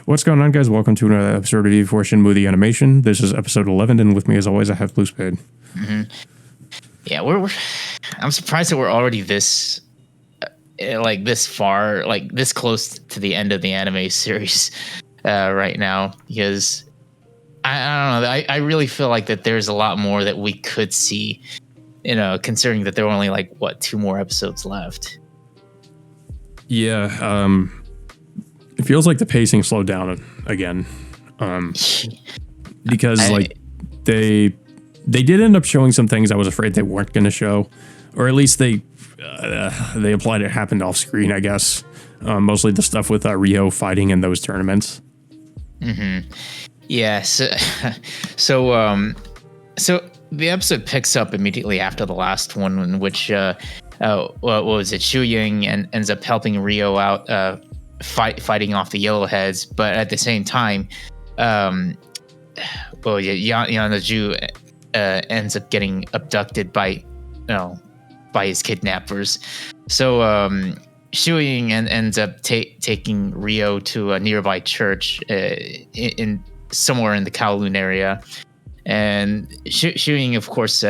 What's going on, guys? Welcome to another episode of for Shenmue the Animation. This is episode 11, and with me, as always, I have Blue Spade. Yeah, I'm surprised that we're already this this far, like this close to the end of the anime series right now, because I don't know. I really feel like that there's a lot more that we could see, considering that there are only two more episodes left. Yeah, it feels like the pacing slowed down again, because they did end up showing some things I was afraid they weren't going to show, or at least they implied it happened off screen, I guess. Mostly the stuff with Rio fighting in those tournaments. Mm-hmm. Yeah. So the episode picks up immediately after the last one, in which what was it? Shu Ying ends up helping Rio out, fighting off the Yellowheads, but at the same time, Yana Ju ends up getting abducted by his kidnappers. So Shu Ying ends up taking Rio to a nearby church in somewhere in the Kowloon area, and Shu Ying, of course,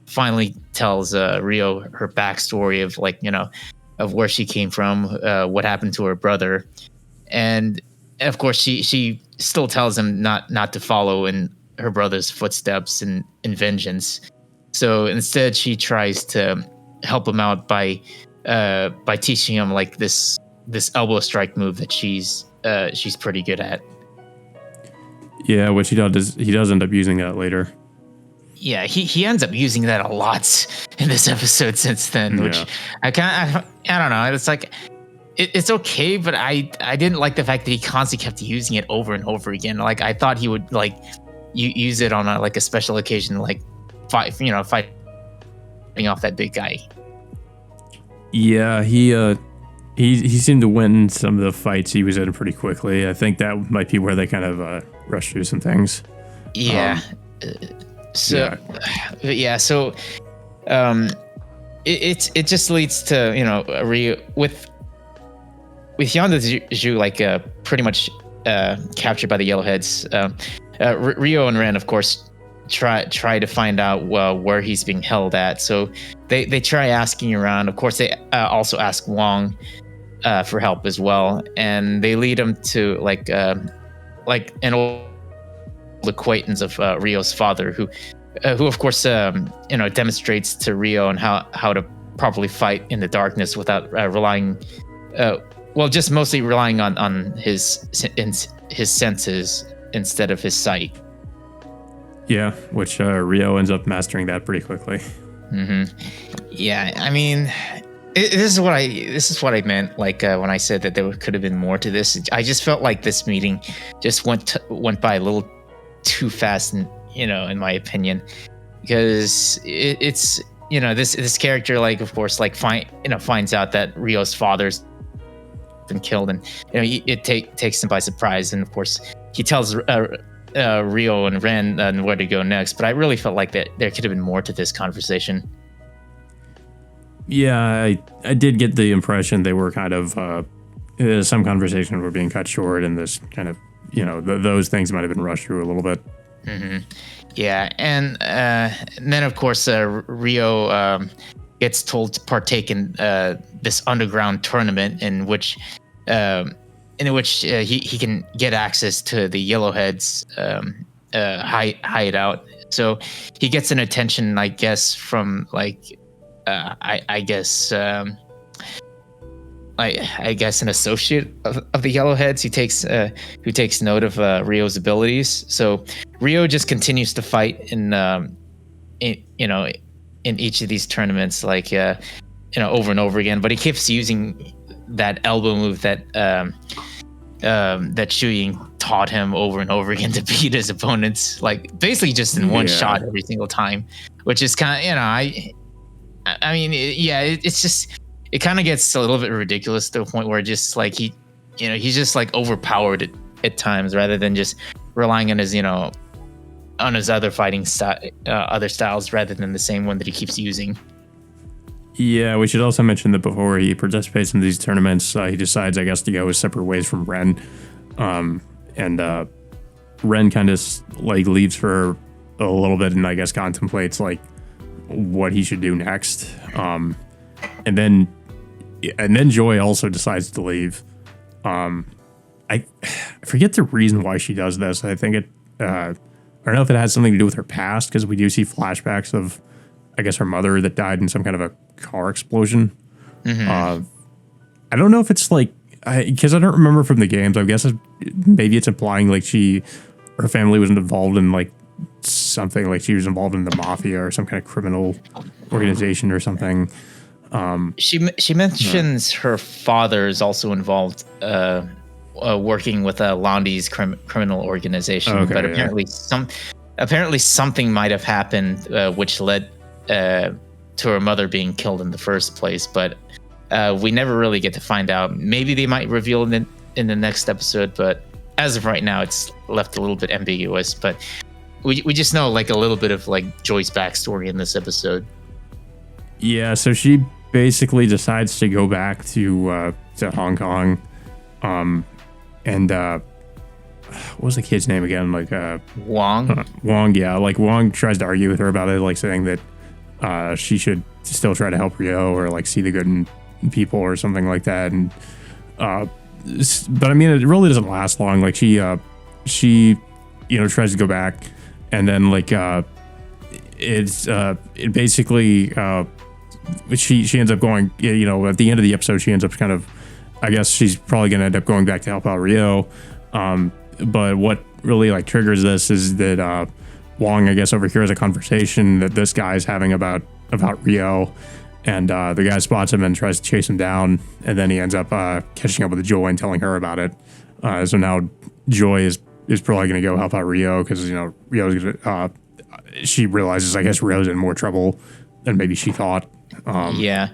finally tells Rio her backstory of where she came from, what happened to her brother, and of course she still tells him not to follow in her brother's footsteps in vengeance. So instead, she tries to help him out by teaching him this elbow strike move that she's pretty good at. Yeah, which he does end up using that later. Yeah, he ends up using that a lot in this episode since then, which I don't know. It's like it's okay, but I didn't like the fact that he constantly kept using it over and over again. Like, I thought he would use it on a special occasion, fighting off that big guy. Yeah, he seemed to win some of the fights he was in pretty quickly. I think that might be where they kind of rushed through some things. Yeah. So it just leads to Rio with Yanda Ju pretty much captured by the Yellowheads. Rio and Ren, of course, try to find out where he's being held at. So they try asking around. Of course, they also ask Wong for help as well, and they lead him to an old acquaintance of Rio's father, who of course demonstrates to Rio on how to properly fight in the darkness without relying just mostly relying on his senses instead of his sight. Yeah, which Rio ends up mastering that pretty quickly. Mm-hmm. Yeah, I mean, this is what I meant. When I said that there could have been more to this, I just felt like this meeting just went by a little too fast, in my opinion, because it's this character, of course, finds out that Rio's father's been killed, and it takes him by surprise, and of course he tells Rio and Ren where to go next. But I really felt like that there could have been more to this conversation. Yeah, I did get the impression they were kind of some conversations were being cut short, and this kind of those things might have been rushed through a little bit. Mm-hmm. Yeah, and then of course Rio gets told to partake in this underground tournament in which he can get access to the Yellowheads hideout. So he gets an attention, I guess, from I guess an associate of the Yellowheads who takes note of Rio's abilities. So Rio just continues to fight in each of these tournaments, over and over again. But he keeps using that elbow move that Shu Ying taught him over and over again to beat his opponents, basically just in one shot every single time, which is kind of it's just, it kind of gets a little bit ridiculous to a point where just he's just overpowered at times, rather than just relying on his on his other fighting other styles rather than the same one that he keeps using. Yeah, we should also mention that before he participates in these tournaments, he decides, I guess, to go his separate ways from Ren. And Ren kind of like leaves for a little bit and I guess contemplates like what he should do next. And then Joy also decides to leave. I forget the reason why she does this. I think I don't know if it has something to do with her past, because we do see flashbacks of, I guess, her mother that died in some kind of a car explosion. I don't know if it's like, because I don't remember from the games. I guess maybe it's implying like her family was involved in like something, like she was involved in the mafia or some kind of criminal organization or something. She mentions her father is also involved, working with Londi's criminal organization, Okay, but apparently something might have happened which led to her mother being killed in the first place. But we never really get to find out. Maybe they might reveal it in the next episode, but as of right now, it's left a little bit ambiguous. But we just know like a little bit of like Joy's backstory in this episode. Yeah, so she basically decides to go back to Hong Kong. And what was the kid's name again? Like Wong. Wong, yeah. Like Wong tries to argue with her about it, like saying that she should still try to help Rio or like see the good in people or something like that. And but I mean, it really doesn't last long. Like she tries to go back, and then like it basically she ends up going. At the end of the episode, she ends up kind of. I guess she's probably going to end up going back to help out Rio. But what really like triggers this is that Wong, I guess, overhears a conversation that this guy's having about Rio. And the guy spots him and tries to chase him down. And then he ends up catching up with Joy and telling her about it. So now Joy is probably going to go help out Rio because, Rio's going to, she realizes, I guess, Rio's in more trouble than maybe she thought. Yeah.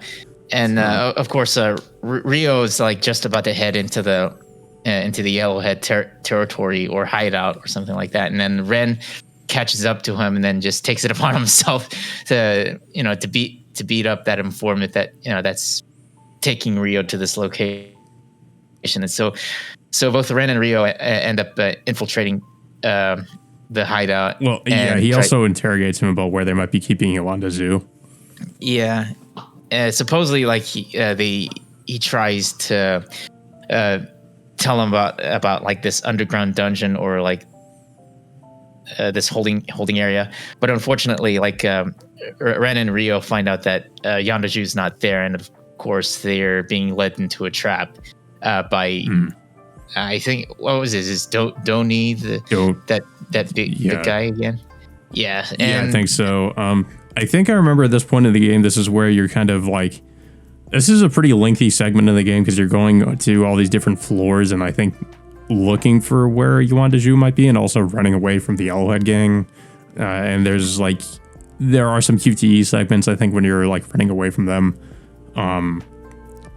And of course, Rio is like just about to head into the Yellowhead territory or hideout or something like that, and then Ren catches up to him and then just takes it upon himself to beat up that informant that's taking Rio to this location. And so both Ren and Rio end up infiltrating the hideout. Well, yeah, he also interrogates him about where they might be keeping Yolanda Zoo. Yeah. Supposedly, like he tries to tell him about like this underground dungeon or like this holding area, but unfortunately, like Ren and Rio find out that Yondaju's not there, and of course they're being led into a trap by I think what was it? Is Doni that big guy again? Yeah, I think so. I think I remember at this point in the game, this is where you're kind of like, this is a pretty lengthy segment of the game because you're going to all these different floors and I think looking for where Yolanda Ju might be and also running away from the Yellowhead gang. And there are some QTE segments, I think, when you're like running away from them.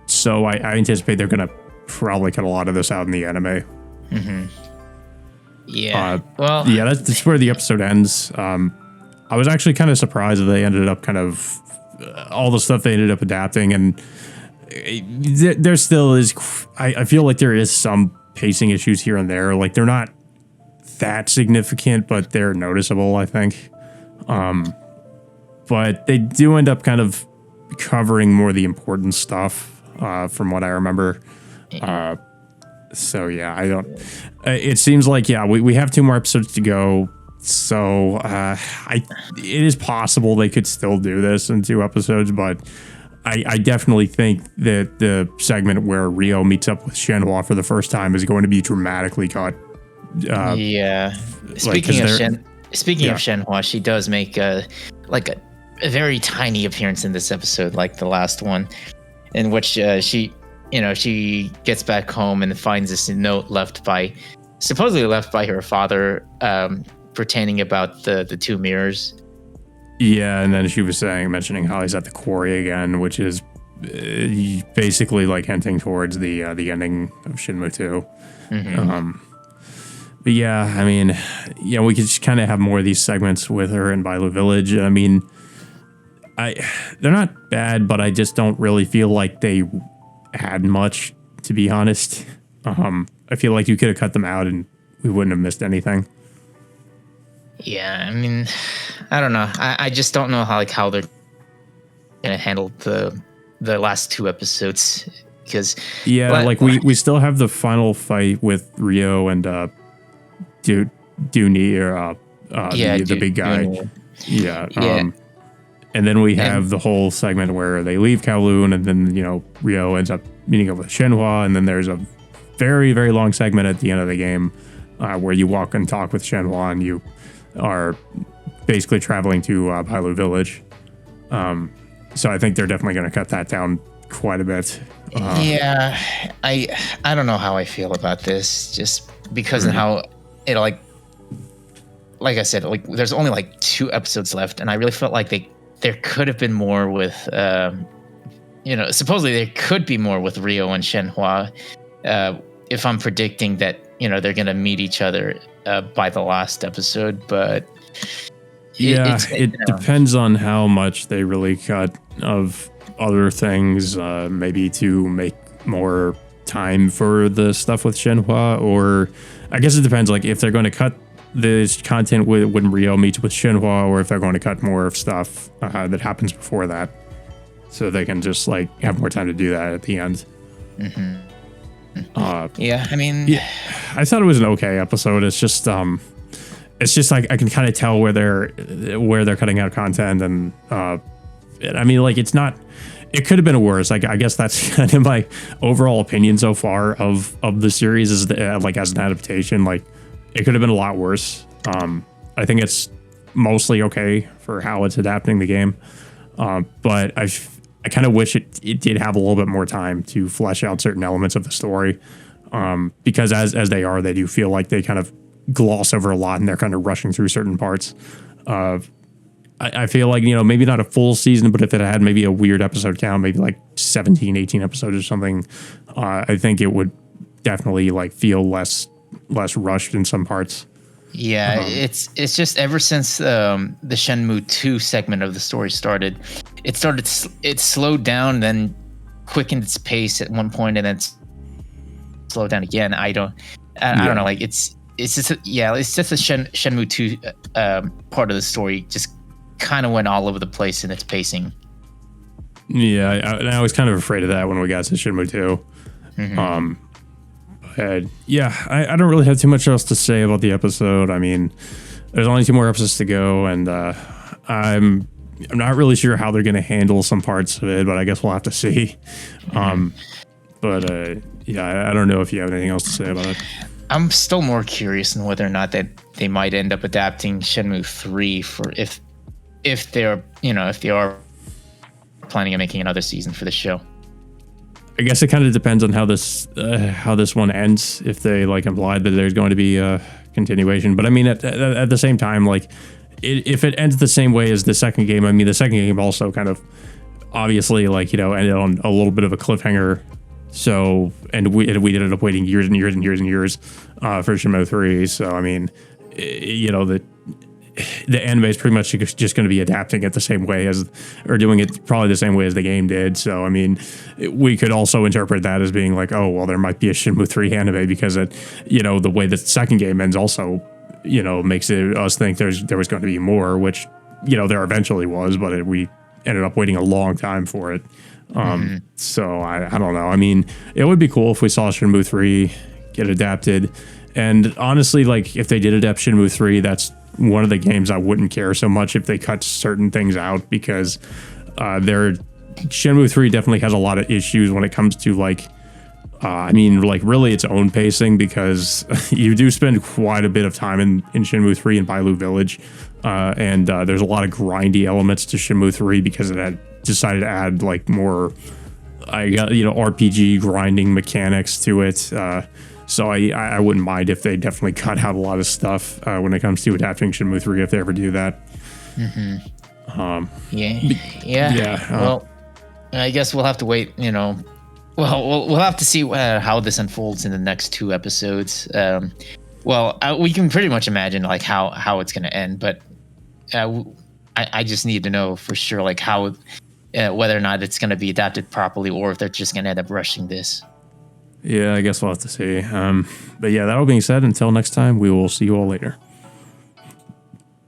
So I anticipate they're going to probably cut a lot of this out in the anime. Mm-hmm. Yeah. That's where the episode ends. I was actually kind of surprised that they ended up kind of all the stuff they ended up adapting, and there still is. I feel like there is some pacing issues here and there. Like they're not that significant, but they're noticeable, I think. But they do end up kind of covering more of the important stuff, from what I remember. So yeah, I don't. It seems like we have 2 more episodes to go. So it is possible they could still do this in 2 episodes, but I definitely think that the segment where Rio meets up with Shenhua for the first time is going to be dramatically cut. Speaking of Shenhua, she does make a very tiny appearance in this episode, like the last one, in which she gets back home and finds this note supposedly left by her father, pertaining about the 2 mirrors. Yeah, and then she was mentioning how he's at the quarry again, which is basically like hinting towards the ending of Shenmue 2. Mm-hmm. But yeah, I mean, we could just kind of have more of these segments with her in Bailu Village. I mean, they're not bad, but I just don't really feel like they had much, to be honest. I feel like you could have cut them out and we wouldn't have missed anything. Yeah, I mean, I don't know. I just don't know how they're gonna handle the last 2 episodes because we still have the final fight with Rio and Dooney or the big guy. Dooney. Yeah. And then we have the whole segment where they leave Kowloon, and then Rio ends up meeting up with Shenhua, and then there's a very, very long segment at the end of the game where you walk and talk with Shenhua, and you are basically traveling to Bailu Village. So I think they're definitely going to cut that down quite a bit. Yeah, I don't know how I feel about this, just because of how it like I said, like there's only like 2 episodes left, and I really felt like there could have been more with supposedly there could be more with Rio and Shenhua. If I'm predicting that they're gonna meet each other by the last episode, but it depends on how much they really cut of other things, maybe to make more time for the stuff with Shenhua, or I guess it depends, like if they're going to cut this content when Rio meets with Shenhua, or if they're going to cut more of stuff that happens before that, so they can just like have more time to do that at the end. Yeah, I mean, I thought it was an okay episode. It's just like I can kind of tell where they're cutting out content, and I mean, like it's not. It could have been worse. Like I guess that's kind of my overall opinion so far of the series is like as an adaptation. Like it could have been a lot worse. I think it's mostly okay for how it's adapting the game, but I kind of wish it did have a little bit more time to flesh out certain elements of the story, because as they do feel like they kind of gloss over a lot and they're kind of rushing through certain parts. I feel like, maybe not a full season, but if it had maybe a weird episode count, maybe like 17, 18 episodes or something, I think it would definitely like feel less rushed in some parts. Yeah, it's just ever since the Shenmue 2 segment of the story started, it slowed down, then quickened its pace at one point, and then slowed down again. I don't know. Like it's just the Shenmue 2 part of the story just kind of went all over the place in its pacing. Yeah, I was kind of afraid of that when we got to Shenmue 2. I don't really have too much else to say about the episode. I mean, there's only 2 more episodes to go, and I'm not really sure how they're going to handle some parts of it, but I guess we'll have to see. I don't know if you have anything else to say about it. I'm still more curious on whether or not that they might end up adapting Shenmue 3 for if they are planning on making another season for the show. I guess it kind of depends on how this one ends. If they like implied that there's going to be a continuation, but I mean at the same time, like if it ends the same way as the second game, I mean the second game also kind of obviously like ended on a little bit of a cliffhanger. So and we ended up waiting years and years and years and years for Shenmue 3. So I mean, the anime is pretty much just going to be adapting it the same way or doing it probably the same way as the game did. So, I mean, we could also interpret that as being like, oh, well, there might be a Shenmue 3 anime because the way the second game ends also, makes us think there was going to be more, which, there eventually was, but we ended up waiting a long time for it. So I don't know. I mean, it would be cool if we saw Shenmue 3 get adapted. And honestly, like if they did adapt Shenmue 3, that's one of the games I wouldn't care so much if they cut certain things out, because Shenmue 3 definitely has a lot of issues when it comes to really its own pacing, because you do spend quite a bit of time in Shenmue 3 in Bailu Village, and there's a lot of grindy elements to Shenmue 3 because it had decided to add like more RPG grinding mechanics to it. So I wouldn't mind if they definitely cut out a lot of stuff when it comes to adapting Shenmue 3 if they ever do that. Well, I guess we'll have to wait. We'll have to see how this unfolds in the next 2 episodes. We can pretty much imagine like how it's going to end, but I just need to know for sure like how whether or not it's going to be adapted properly, or if they're just going to end up rushing this. Yeah, I guess we'll have to see. But yeah, that all being said, until next time, we will see you all later.